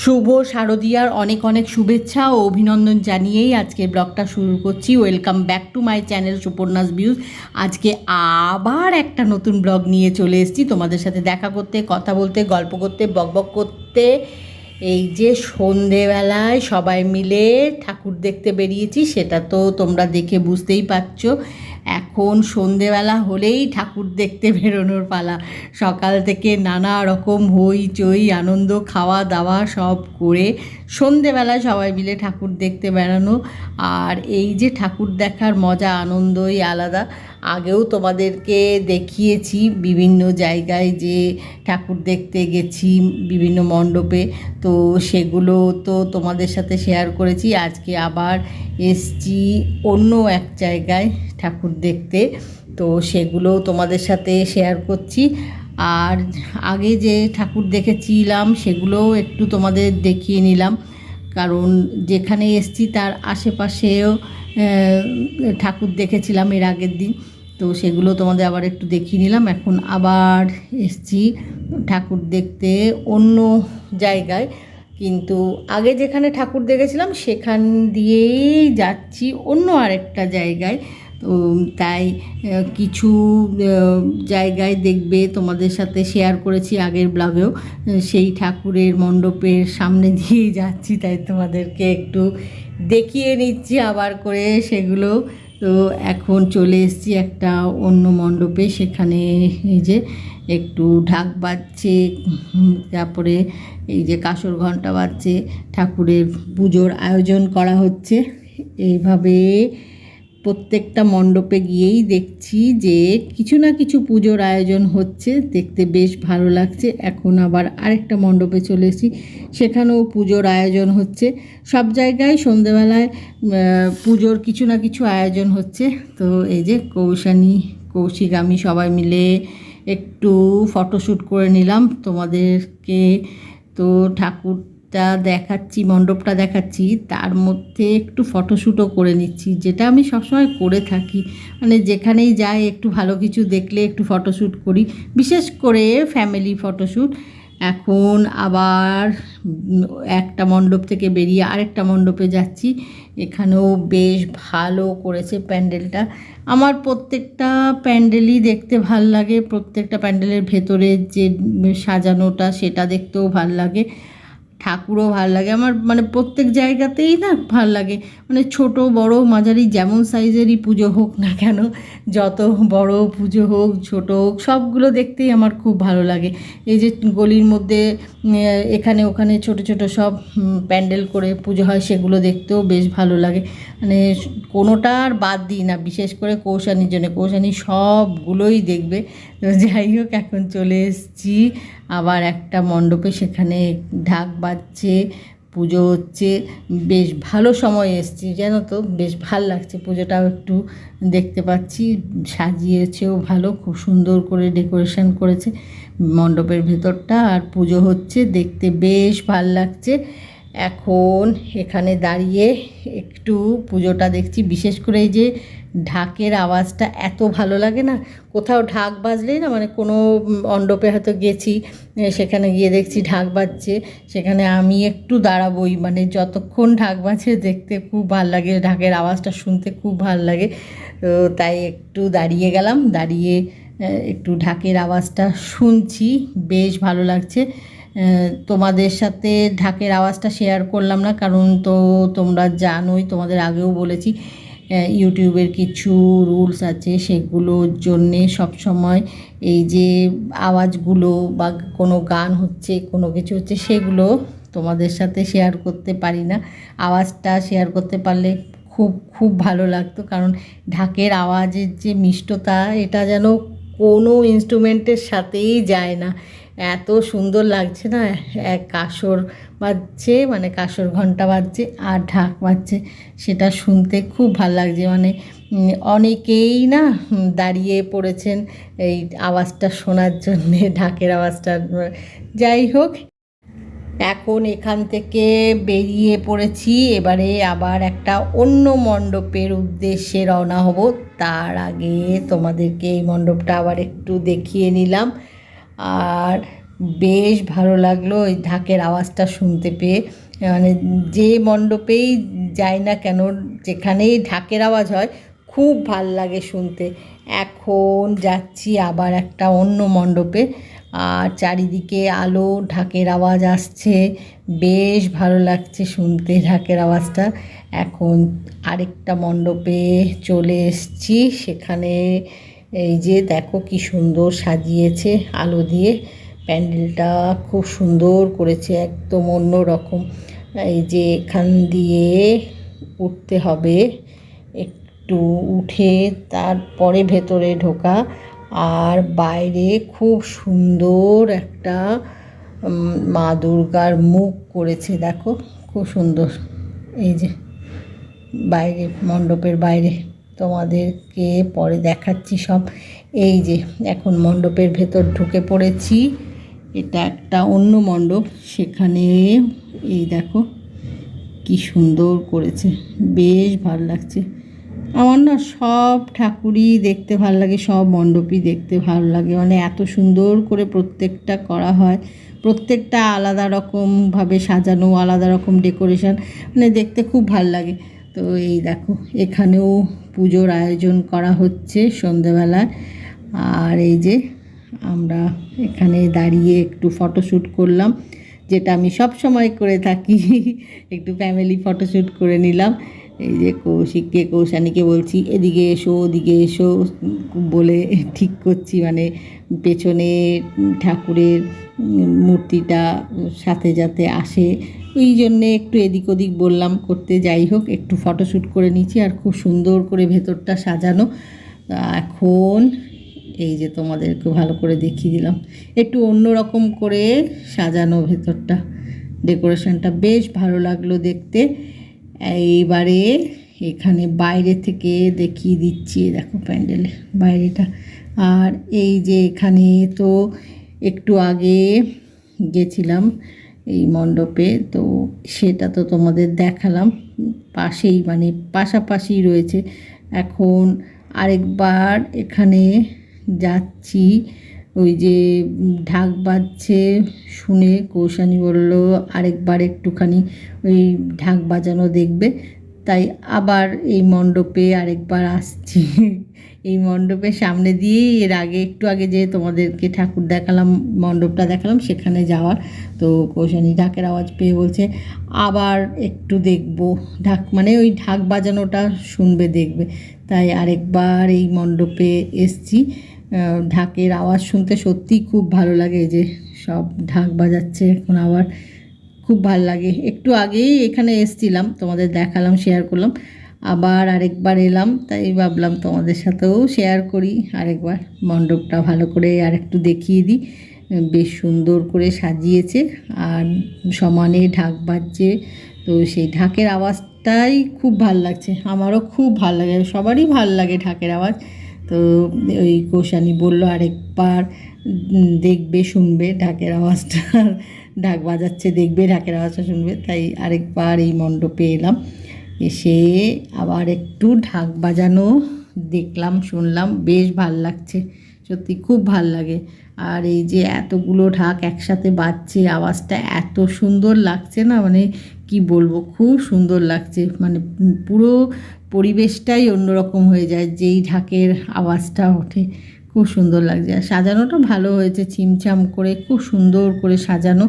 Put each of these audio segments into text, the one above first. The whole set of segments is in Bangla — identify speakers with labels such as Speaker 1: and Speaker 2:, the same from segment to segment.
Speaker 1: শুভ শারদীয়ার অনেক অনেক শুভেচ্ছা ও অভিনন্দন জানিয়েই আজকে ব্লগটা শুরু করছি। Welcome back to my channel Suparna's views. আজকে আবার একটা নতুন ব্লগ নিয়ে চলে এসেছি তোমাদের সাথে দেখা করতে, কথা বলতে, গল্প করতে, বকবক করতে। এই যে সন্ধেবেলায় সবাই মিলে ঠাকুর দেখতে বেরিয়েছি, সেটা তো তোমরা দেখে বুঝতেই পারছো। এখন সন্ধেবেলা হলেই ঠাকুর দেখতে বেরোনোর পালা। সকাল থেকে নানা রকম হইচই আনন্দ খাওয়া দাওয়া সব করে সন্ধেবেলায় সবাই মিলে ঠাকুর দেখতে বেড়ানো। আর এই যে ঠাকুর দেখার মজা আনন্দই আলাদা। আগেও তোমাদেরকে দেখিয়েছি বিভিন্ন জায়গায় যে ঠাকুর দেখতে গেছি বিভিন্ন মণ্ডপে, তো সেগুলো তো তোমাদের সাথে শেয়ার করেছি। আজকে আবার এসছি অন্য এক জায়গায় ঠাকুর দেখতে, তো সেগুলো তোমাদের সাথে শেয়ার করছি। আর আগে যে ঠাকুর দেখেছিলাম সেগুলোও একটু তোমাদের দেখিয়ে নিলাম, কারণ যেখানে এসছি তার আশেপাশেও ঠাকুর দেখেছিলাম এর আগের দিন, তো সেগুলো তোমাদের আবার একটু দেখিয়ে নিলাম। এখন আবার এসছি ঠাকুর দেখতে অন্য জায়গায়, কিন্তু আগে যেখানে ঠাকুর দেখেছিলাম সেখান দিয়েই যাচ্ছি অন্য আরেকটা জায়গায়। তো তাই কিছু জায়গায় দেখবে তোমাদের সাথে শেয়ার করেছি আগের ব্লগেও, সেই ঠাকুরের মণ্ডপের সামনে দিয়েই যাচ্ছি, তাই তোমাদেরকে একটু দেখিয়ে নিচ্ছি আবার করে সেগুলো। তো এখন চলে এসেছি একটা অন্য মণ্ডপে, সেখানে এই যে একটু ঢাক বাজছে, তারপরে এই যে কাঁসর ঘণ্টা বাজছে, ঠাকুরের পুজোর আয়োজন করা হচ্ছে। এইভাবে প্রত্যেকটা মণ্ডপে গিয়েই দেখছি যে কিছু না কিছু পুজোর আয়োজন হচ্ছে, দেখতে বেশ ভালো লাগছে। এখন আবার আরেকটা মণ্ডপে চলে এসেছি, সেখানেও পুজোর আয়োজন হচ্ছে। সব জায়গায় সন্ধেবেলায় পুজোর কিছু না কিছু আয়োজন হচ্ছে। তো এই যে কৌশিক আমি সবাই মিলে একটু ফটোশ্যুট করে নিলাম তোমাদেরকে। তো ঠাকুরটা দেখাচ্ছি, মণ্ডপটা দেখাচ্ছি, তার মধ্যে একটু ফটোশ্যুটও করে নিচ্ছি, যেটা আমি সবসময় করে থাকি। মানে যেখানেই যাই একটু ভালো কিছু দেখলে একটু ফটোশ্যুট করি, বিশেষ করে ফ্যামিলি ফটোশ্যুট। এখন আবার একটা মণ্ডপ থেকে বেরিয়ে আরেকটা মণ্ডপে যাচ্ছি। এখানেও বেশ ভালো করেছে প্যান্ডেলটা। আমার প্রত্যেকটা প্যান্ডেলই দেখতে ভাল লাগে, প্রত্যেকটা প্যান্ডেলের ভেতরে যে সাজানোটা সেটা দেখতেও ভাল লাগে, ঠাকুরও ভাল লাগে আমার। মানে প্রত্যেক জায়গাতেই না ভাল লাগে, মানে ছোট বড় মাঝারি যেমন সাইজেরই পুজো হোক না কেন, যত বড় পুজো হোক ছোট হোক, সবগুলো দেখতেই আমার খুব ভালো লাগে। এই যে গলির মধ্যে এখানে ওখানে ছোট ছোট সব প্যান্ডেল করে পুজো হয়, সেগুলো দেখতেও বেশ ভালো লাগে। মানে কোনোটা আর বাদ দিই না, বিশেষ করে কৌশানির জন্য, কৌশানি সবগুলোই দেখবে। তো যাই হোক, এখন চলে এসেছি আবার একটা মণ্ডপে, সেখানে ঢাক বাজছে, পুজো হচ্ছে। বেশ ভালো সময় এসেছি জানো তো, বেশ ভাল লাগছে, পুজোটাও একটু দেখতে পাচ্ছি, সাজিয়েছেও ভালো, খুব সুন্দর করে ডেকোরেশন করেছে মণ্ডপের ভেতরটা, আর পুজো হচ্ছে, দেখতে বেশ ভাল লাগছে। এখন এখানে দাঁড়িয়ে একটু পুজোটা দেখছি। বিশেষ করে এই যে ঢাকের আওয়াজটা এত ভালো লাগে না, কোথাও ঢাক বাজলেই না, মানে কোনো মণ্ডপে হয়তো গেছি, সেখানে গিয়ে দেখছি ঢাক বাজছে, সেখানে আমি একটু দাঁড়াবোই, মানে যতক্ষণ ঢাক বাজে দেখতে খুব ভাল লাগে, ঢাকের আওয়াজটা শুনতে খুব ভাল লাগে। তো তাই একটু দাঁড়িয়ে গেলাম, দাঁড়িয়ে একটু ঢাকের আওয়াজটা শুনছি, বেশ ভালো লাগছে। তোমাদের সাথে ঢাকের আওয়াজটা শেয়ার করলাম না, কারণ তো তোমরা জানোই, তোমাদের আগেও বলেছি ইউটিউবের কিছু রুলস আছে, সেগুলোর জন্যে সবসময় এই যে আওয়াজগুলো বা কোনো গান হচ্ছে কোনো কিছু হচ্ছে সেগুলো তোমাদের সাথে শেয়ার করতে পারি না। আওয়াজটা শেয়ার করতে পারলে খুব খুব ভালো লাগতো, কারণ ঢাকের আওয়াজের যে মিষ্টতা, এটা যেন কোনো ইনস্ট্রুমেন্টের সাথেই যায় না, এত সুন্দর লাগছে না। এক কাঁসর বাজছে, মানে কাঁসর ঘণ্টা বাজছে আর ঢাক বাজছে, সেটা শুনতে খুব ভাল লাগছে। মানে অনেকেই না দাঁড়িয়ে পড়েছেন এই আওয়াজটা শোনার জন্যে, ঢাকের আওয়াজটা। যাই হোক, এখন এখান থেকে বেরিয়ে পড়েছি, এবারে আবার একটা অন্য মণ্ডপের উদ্দেশ্যে রওনা হব। তার আগে তোমাদেরকে এই মণ্ডপটা আবার একটু দেখিয়ে নিলাম। আর বেশ ভালো লাগলো ওই ঢাকের আওয়াজটা শুনতে পেয়ে। মানে যে মণ্ডপেই যাই না কেন, যেখানেই ঢাকের আওয়াজ হয় খুব ভাল লাগে শুনতে। এখন যাচ্ছি আবার একটা অন্য মণ্ডপে, আর চারিদিকে আলো, ঢাকের আওয়াজ আসছে, বেশ ভালো লাগছে শুনতে ঢাকের আওয়াজটা। এখন আরেকটা মণ্ডপে চলে এসেছি, সেখানে এই যে দেখো কি সুন্দর সাজিয়েছে আলো দিয়ে, প্যান্ডেলটা খুব সুন্দর করেছে, একদম অন্য রকম। এই যে এখান দিয়ে উঠতে হবে, একটু উঠে তারপরে ভেতরে ঢোকা। আর বাইরে খুব সুন্দর একটা মা দুর্গার মুখ করেছে, দেখো খুব সুন্দর। এই যে বাইরে, মণ্ডপের বাইরে তোমাদেরকে পরে দেখাচ্ছি সব। এই যে এখন মণ্ডপের ভেতর ঢুকে পড়েছি, এটা একটা অন্য মণ্ডপ, সেখানে এই দেখো কি সুন্দর করেছে, বেশ ভালো লাগছে। আমার না সব ঠাকুরই দেখতে ভালো লাগে, সব মণ্ডপই দেখতে ভালো লাগে, মানে এত সুন্দর করে প্রত্যেকটা করা হয়, প্রত্যেকটা আলাদা রকমভাবে সাজানো, আলাদা রকম ডেকোরেশন, মানে দেখতে খুব ভালো লাগে। তো এই দেখো এখানেও পুজোর আয়োজন করা হচ্ছে সন্ধেবেলায়। আর এই যে আমরা এখানে দাঁড়িয়ে একটু ফটোশ্যুট করলাম, যেটা আমি সব সময় করে থাকি, একটু ফ্যামিলি ফটোশ্যুট করে নিলাম। এই যে কৌশিককে, কৌশানীকে বলছি এদিকে এসো, ওদিকে এসো বলে ঠিক করছি, মানে পেছনে ঠাকুরের মূর্তিটা সাথে যাতে আসে, ওই জন্যে একটু এদিক ওদিক বললাম করতে। যাই হোক, একটু ফটোশ্যুট করে নিচ্ছি, আর খুব সুন্দর করে ভেতরটা সাজানো। এখন এই যে তোমাদেরকে ভালো করে দেখিয়ে দিলাম, একটু অন্য রকম করে সাজানো ভেতরটা, ডেকোরেশনটা বেশ ভালো লাগলো দেখতে। এইবারে এখানে বাইরে থেকে দেখিয়ে দিচ্ছি, দেখো প্যান্ডেলের বাইরেটা। আর এই যে এখানে তো একটু আগে গেছিলাম এই মণ্ডপে, তো সেটা তো তোমাদের দেখালাম, পাশেই মানে পাশাপাশি রয়েছে। এখন আরেকবার এখানে যাচ্ছি, ওই যে ঢাক বাজছে শুনে কৌশানী বলল আরেকবার একটুখানি ওই ঢাক বাজানো দেখবে, তাই আবার এই মণ্ডপে আরেকবার আসছি। এই মণ্ডপের সামনে দিয়ে এর আগে একটু আগে যে তোমাদেরকে ঠাকুর দেখালাম, মণ্ডপটা দেখালাম, সেখানে যাওয়ার। তো কৌশানী ঢাকের আওয়াজ পেয়ে বলছে আবার একটু দেখবো ঢাক, মানে ওই ঢাক বাজানোটা শুনবে, দেখবে, তাই আরেকবার এই মণ্ডপে এসছি। ঢাকের আওয়াজ শুনতে সত্যিই খুব ভালো লাগে, এই যে সব ঢাক বাজাচ্ছে এখন আবার, খুব ভালো লাগে। একটু আগেই এখানে এসছিলাম, তোমাদের দেখালাম, শেয়ার করলাম, আবার আরেকবার এলাম, তাই ভাবলাম তোমাদের সাথেও শেয়ার করি আরেকবার, মণ্ডপটা ভালো করে আর একটু দেখিয়ে দিই। বেশ সুন্দর করে সাজিয়েছে আর সমানে ঢাক বাজছে, তো সেই ঢাকের আওয়াজটাই খুব ভাল লাগছে, আমারও খুব ভাল লাগে, সবারই ভাল লাগে ঢাকের আওয়াজ। তো ওই কৌশানী বলল আরেকবার দেখবে, শুনবে ঢাকের আওয়াজটা, ঢাক বাজাচ্ছে দেখবে, ঢাকের আওয়াজটা শুনবে, তাই আরেকবার এই মণ্ডপে এলাম, এসে আবার একটু ঢাক বাজানো দেখলাম, শুনলাম, বেশ ভাল লাগছে, সত্যি খুব ভাল লাগে। আর এই যে এতগুলো ঢাক একসাথে বাজছে, আওয়াজটা এত সুন্দর লাগছে না, মানে কি বলবো, খুব সুন্দর লাগছে, মানে পুরো পরিবেশটাই অন্যরকম হয়ে যায় যেই ঢাকের আওয়াজটা ওঠে, খুব সুন্দর লাগছে। আর সাজানোটা ভালো হয়েছে, ছিমছাম করে খুব সুন্দর করে সাজানো।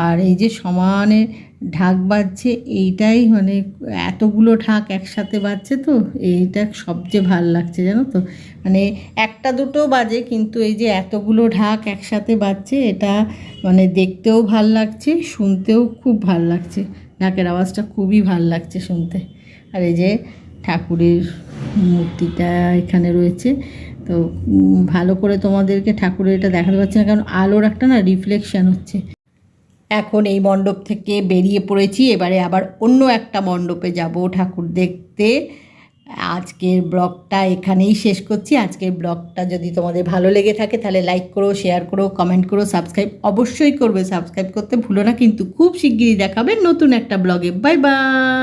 Speaker 1: আর এই যে সমানে ঢাক বাজছে, এইটাই মানে এতগুলো ঢাক একসাথে বাজছে, তো এইটা সবচেয়ে ভাল লাগছে, জানো তো, মানে একটা দুটো বাজে, কিন্তু এই যে এতগুলো ঢাক একসাথে বাজছে, এটা মানে দেখতেও ভাল লাগছে, শুনতেও খুব ভাল লাগছে, ঢাকের আওয়াজটা খুবই ভাল লাগছে শুনতে। আর এই যে ঠাকুরের মূর্তিটা এখানে রয়েছে, তো ভালো করে তোমাদেরকে ঠাকুরের এটা দেখাতে পারছি না, কারণ আলোর একটা না রিফ্লেকশান হচ্ছে। এখন এই মণ্ডপ থেকে বেরিয়ে পড়েছি, এবারে আবার অন্য একটা মণ্ডপে যাব ঠাকুর দেখতে। আজকের ব্লগটা এখানেই শেষ করছি। আজকের ব্লগটা যদি তোমাদের ভালো লেগে থাকে তাহলে লাইক করো, শেয়ার করো, কমেন্ট করো, সাবস্ক্রাইব অবশ্যই করবে, সাবস্ক্রাইব করতে ভুলো না, কিন্তু খুব শিগগিরই দেখাবে নতুন একটা ব্লগে। Bye bye.